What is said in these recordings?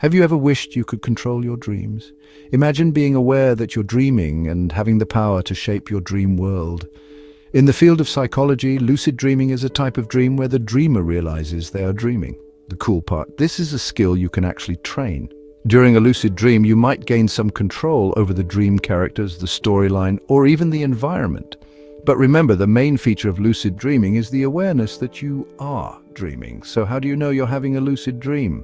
Have you ever wished you could control your dreams? Imagine being aware that you're dreaming and having the power to shape your dream world. In the field of psychology, lucid dreaming is a type of dream where the dreamer realizes they are dreaming. The cool part, this is a skill you can actually train. During a lucid dream, you might gain some control over the dream characters, the storyline, or even the environment. But remember, the main feature of lucid dreaming is the awareness that you are dreaming. So how do you know you're having a lucid dream?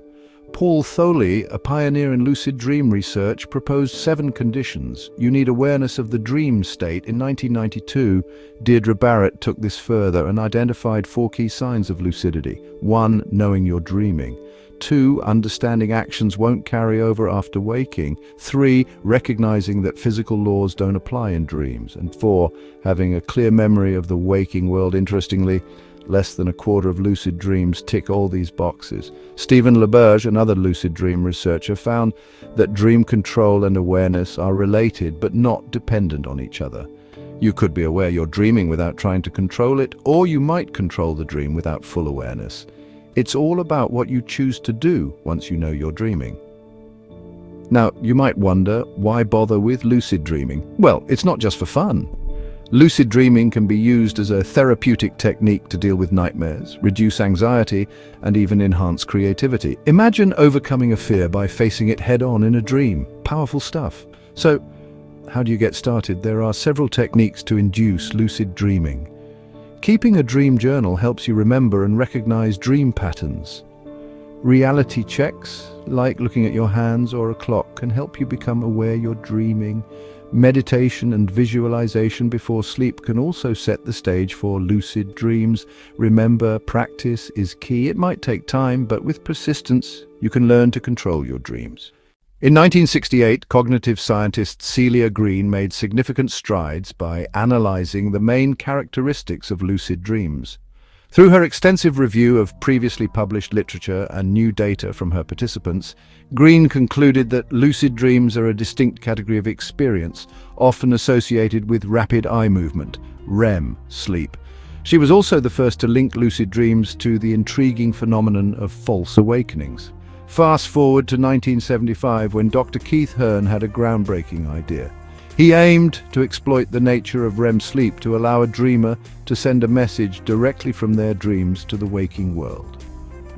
Paul Tholey, a pioneer in lucid dream research, proposed 7 conditions. You need awareness of the dream state. In 1992, Deirdre Barrett took this further and identified 4 key signs of lucidity. 1. Knowing you're dreaming. 2. Understanding actions won't carry over after waking. 3. Recognizing that physical laws don't apply in dreams. And 4. Having a clear memory of the waking world. Interestingly, less than a quarter of lucid dreams tick all these boxes. Stephen LaBerge, another lucid dream researcher, found that dream control and awareness are related but not dependent on each other. You could be aware you're dreaming without trying to control it, or you might control the dream without full awareness. It's all about what you choose to do once you know you're dreaming. Now, you might wonder, why bother with lucid dreaming? Well, it's not just for fun. Lucid dreaming can be used as a therapeutic technique to deal with nightmares, reduce anxiety, and even enhance creativity. Imagine overcoming a fear by facing it head-on in a dream. Powerful stuff. So, how do you get started? There are several techniques to induce lucid dreaming. Keeping a dream journal helps you remember and recognize dream patterns. Reality checks, like looking at your hands or a clock, can help you become aware you're dreaming. Meditation and visualization before sleep can also set the stage for lucid dreams. Remember, practice is key. It might take time, but with persistence, you can learn to control your dreams. In 1968, cognitive scientist Celia Green made significant strides by analyzing the main characteristics of lucid dreams. Through her extensive review of previously published literature and new data from her participants, Green concluded that lucid dreams are a distinct category of experience, often associated with rapid eye movement, REM sleep. She was also the first to link lucid dreams to the intriguing phenomenon of false awakenings. Fast forward to 1975, when Dr. Keith Hearne had a groundbreaking idea. He aimed to exploit the nature of REM sleep to allow a dreamer to send a message directly from their dreams to the waking world.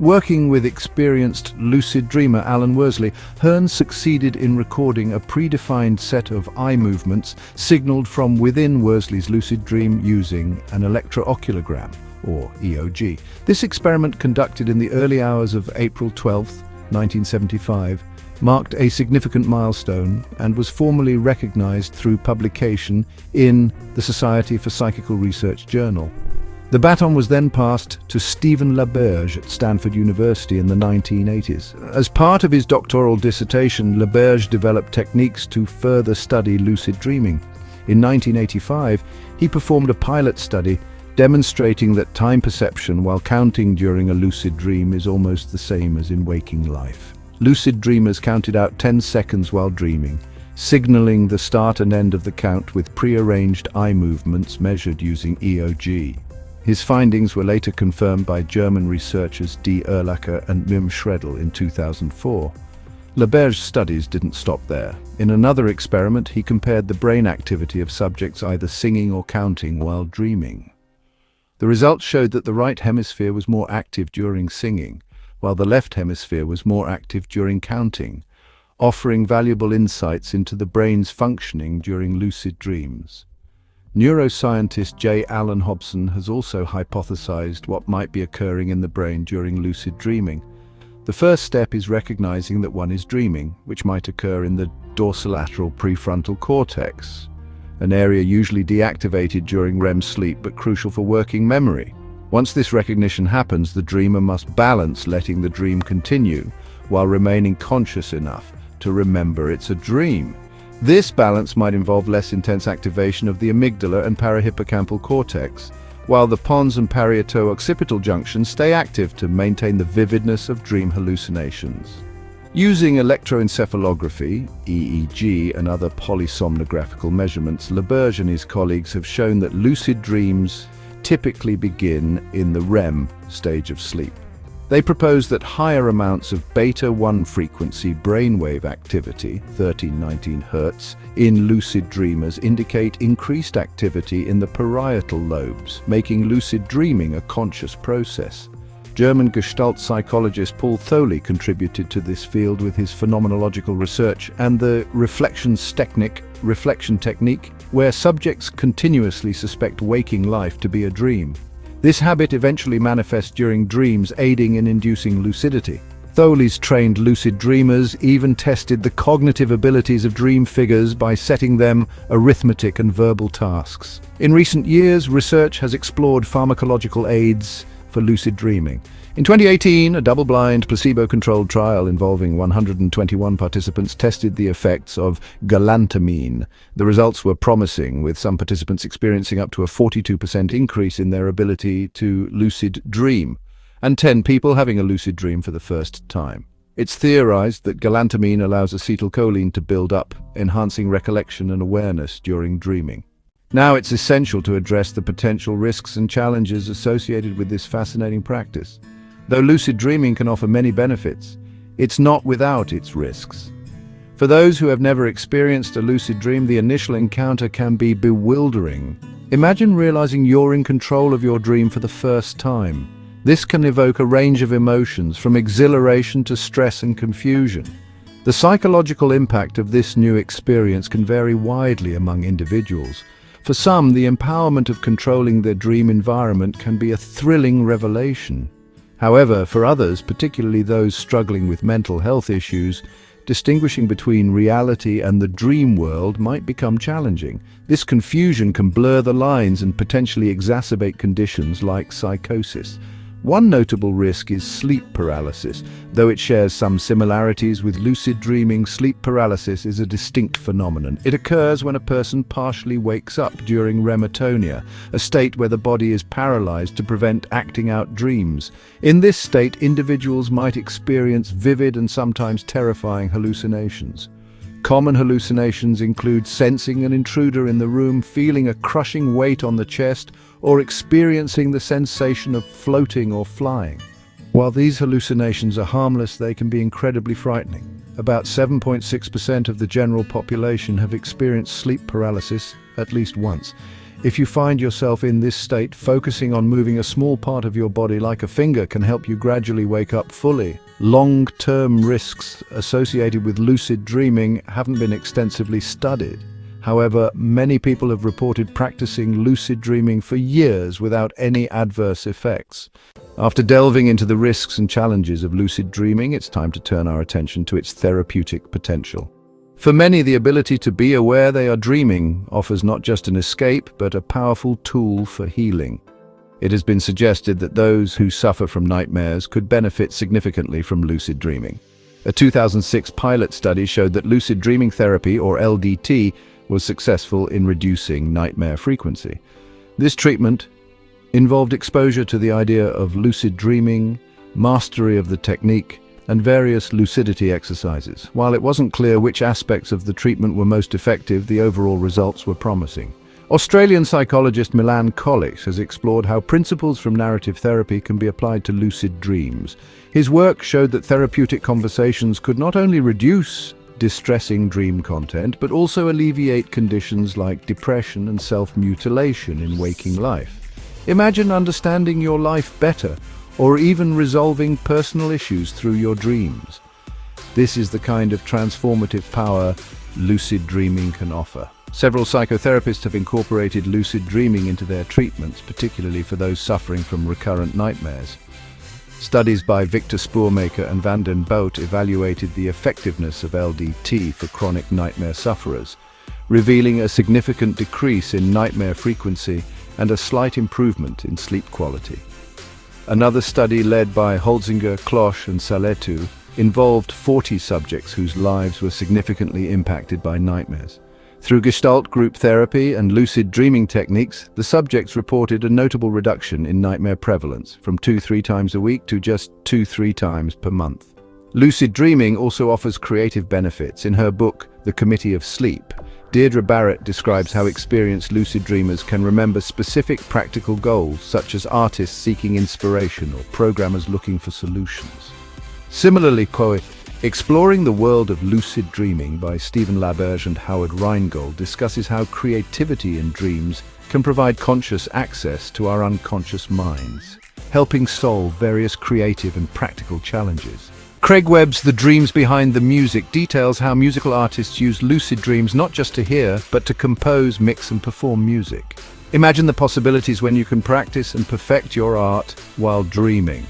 Working with experienced lucid dreamer Alan Worsley, Hearne succeeded in recording a predefined set of eye movements signaled from within Worsley's lucid dream using an electrooculogram, or EOG. This experiment, conducted in the early hours of April 12, 1975, marked a significant milestone and was formally recognized through publication in the Society for Psychical Research journal. The baton was then passed to Stephen LaBerge at Stanford University in the 1980s. As part of his doctoral dissertation, LaBerge developed techniques to further study lucid dreaming. In 1985, he performed a pilot study demonstrating that time perception while counting during a lucid dream is almost the same as in waking life. Lucid dreamers counted out 10 seconds while dreaming, signaling the start and end of the count with prearranged eye movements measured using EOG. His findings were later confirmed by German researchers D. Erlacher and Mim Schredel in 2004. LaBerge's studies didn't stop there. In another experiment, he compared the brain activity of subjects either singing or counting while dreaming. The results showed that the right hemisphere was more active during singing, while the left hemisphere was more active during counting, offering valuable insights into the brain's functioning during lucid dreams. Neuroscientist J. Allen Hobson has also hypothesized what might be occurring in the brain during lucid dreaming. The first step is recognizing that one is dreaming, which might occur in the dorsolateral prefrontal cortex, an area usually deactivated during REM sleep but crucial for working memory. Once this recognition happens, the dreamer must balance letting the dream continue while remaining conscious enough to remember it's a dream. This balance might involve less intense activation of the amygdala and parahippocampal cortex, while the pons and parieto-occipital junctions stay active to maintain the vividness of dream hallucinations. Using electroencephalography, EEG, and other polysomnographical measurements, LaBerge and his colleagues have shown that lucid dreams typically begin in the REM stage of sleep. They propose that higher amounts of beta-1 frequency brainwave activity, 13-19 Hz, in lucid dreamers indicate increased activity in the parietal lobes, making lucid dreaming a conscious process. German Gestalt psychologist Paul Tholey contributed to this field with his phenomenological research and the reflection technique, where subjects continuously suspect waking life to be a dream. This habit eventually manifests during dreams, aiding in inducing lucidity. Tholey's trained lucid dreamers even tested the cognitive abilities of dream figures by setting them arithmetic and verbal tasks. In recent years, research has explored pharmacological aids for lucid dreaming. In 2018, a double-blind, placebo-controlled trial involving 121 participants tested the effects of galantamine. The results were promising, with some participants experiencing up to a 42% increase in their ability to lucid dream, and 10 people having a lucid dream for the first time. It's theorized that galantamine allows acetylcholine to build up, enhancing recollection and awareness during dreaming. Now it's essential to address the potential risks and challenges associated with this fascinating practice. Though lucid dreaming can offer many benefits, it's not without its risks. For those who have never experienced a lucid dream, the initial encounter can be bewildering. Imagine realizing you're in control of your dream for the first time. This can evoke a range of emotions, from exhilaration to stress and confusion. The psychological impact of this new experience can vary widely among individuals. For some, the empowerment of controlling their dream environment can be a thrilling revelation. However, for others, particularly those struggling with mental health issues, distinguishing between reality and the dream world might become challenging. This confusion can blur the lines and potentially exacerbate conditions like psychosis. One notable risk is sleep paralysis. Though it shares some similarities with lucid dreaming, sleep paralysis is a distinct phenomenon. It occurs when a person partially wakes up during rematonia, a state where the body is paralyzed to prevent acting out dreams. In this state, individuals might experience vivid and sometimes terrifying hallucinations. Common hallucinations include sensing an intruder in the room, feeling a crushing weight on the chest, or experiencing the sensation of floating or flying. While these hallucinations are harmless, they can be incredibly frightening. About 7.6% of the general population have experienced sleep paralysis at least once. If you find yourself in this state, focusing on moving a small part of your body like a finger can help you gradually wake up fully. Long-term risks associated with lucid dreaming haven't been extensively studied. However, many people have reported practicing lucid dreaming for years without any adverse effects. After delving into the risks and challenges of lucid dreaming, it's time to turn our attention to its therapeutic potential. For many, the ability to be aware they are dreaming offers not just an escape, but a powerful tool for healing. It has been suggested that those who suffer from nightmares could benefit significantly from lucid dreaming. A 2006 pilot study showed that lucid dreaming therapy, or LDT, was successful in reducing nightmare frequency. This treatment involved exposure to the idea of lucid dreaming, mastery of the technique, and various lucidity exercises. While it wasn't clear which aspects of the treatment were most effective, the overall results were promising. Australian psychologist Milan Collis has explored how principles from narrative therapy can be applied to lucid dreams. His work showed that therapeutic conversations could not only reduce distressing dream content, but also alleviate conditions like depression and self-mutilation in waking life. Imagine understanding your life better, or even resolving personal issues through your dreams. This is the kind of transformative power lucid dreaming can offer. Several psychotherapists have incorporated lucid dreaming into their treatments, particularly for those suffering from recurrent nightmares. Studies by Victor Spoormaker and Van den Boot evaluated the effectiveness of LDT for chronic nightmare sufferers, revealing a significant decrease in nightmare frequency and a slight improvement in sleep quality. Another study led by Holzinger, Klosch and Saletu involved 40 subjects whose lives were significantly impacted by nightmares. Through Gestalt group therapy and lucid dreaming techniques, the subjects reported a notable reduction in nightmare prevalence, from 2-3 times a week to just 2-3 times per month. Lucid dreaming also offers creative benefits. In her book, The Committee of Sleep, Deirdre Barrett describes how experienced lucid dreamers can remember specific practical goals, such as artists seeking inspiration or programmers looking for solutions. Similarly, Exploring the World of Lucid Dreaming by Stephen LaBerge and Howard Rheingold discusses how creativity in dreams can provide conscious access to our unconscious minds, helping solve various creative and practical challenges. Craig Webb's The Dreams Behind the Music details how musical artists use lucid dreams not just to hear, but to compose, mix and perform music. Imagine the possibilities when you can practice and perfect your art while dreaming.